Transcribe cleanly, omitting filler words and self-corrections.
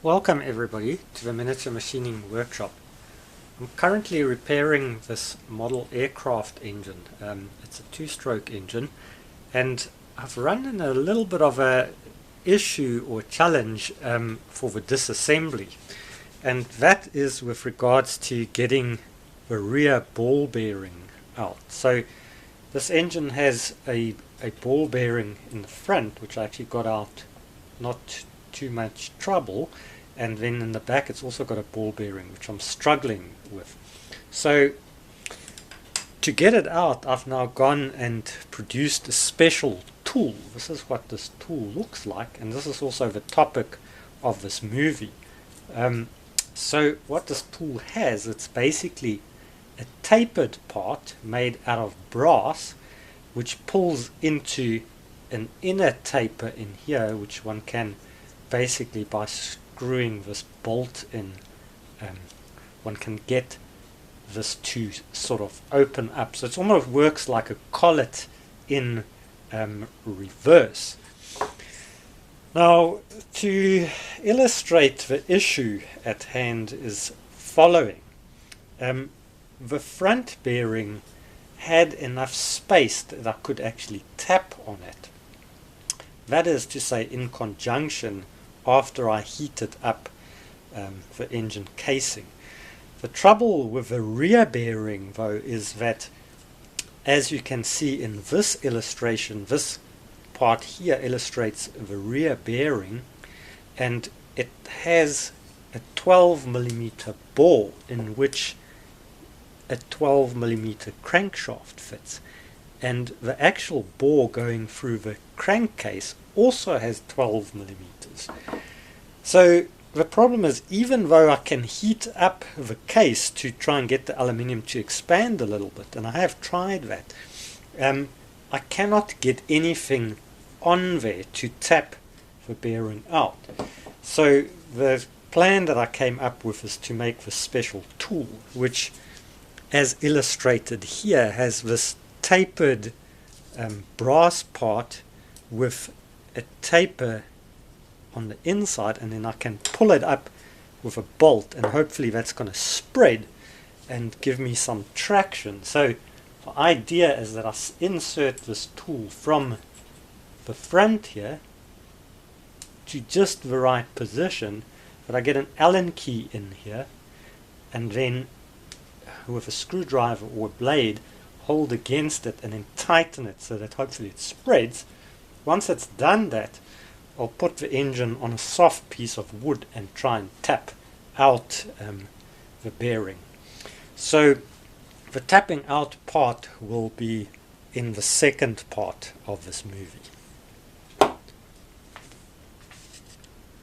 Welcome everybody to the Miniature Machining Workshop. I'm currently repairing this model aircraft engine. It's a two-stroke engine, and I've run in a little bit of a issue or challenge for the disassembly, and that is with regards to getting the rear ball bearing out. So this engine has a ball bearing in the front, which I actually got out not too much trouble, and then in the back it's also got a ball bearing which I'm struggling with. So to get it out, I've now gone and produced a special tool. This is what this tool looks like, and this is also the topic of this movie. So what this tool has, it's basically a tapered part made out of brass which pulls into an inner taper in here, which one can basically, by screwing this bolt in, one can get this to sort of open up. So it almost works like a collet in reverse. Now, to illustrate the issue at hand is following. The front bearing had enough space that I could actually tap on it. That is to say, in conjunction after I heated up the engine casing. The trouble with the rear bearing, though, is that, as you can see in this illustration, this part here illustrates the rear bearing, and it has a 12mm bore in which a 12mm crankshaft fits, and the actual bore going through the crankcase also has 12mm. So the problem is, even though I can heat up the case to try and get the aluminium to expand a little bit, and I have tried that, I cannot get anything on there to tap the bearing out. So the plan that I came up with is to make this special tool, which, as illustrated here, has this tapered brass part with a taper on the inside, and then I can pull it up with a bolt, and hopefully that's going to spread and give me some traction. So the idea is that I insert this tool from the front here to just the right position, that I get an Allen key in here, and then with a screwdriver or a blade hold against it and then tighten it so that hopefully it spreads. Once it's done that, I'll put the engine on a soft piece of wood and try and tap out the bearing. So the tapping out part will be in the second part of this movie.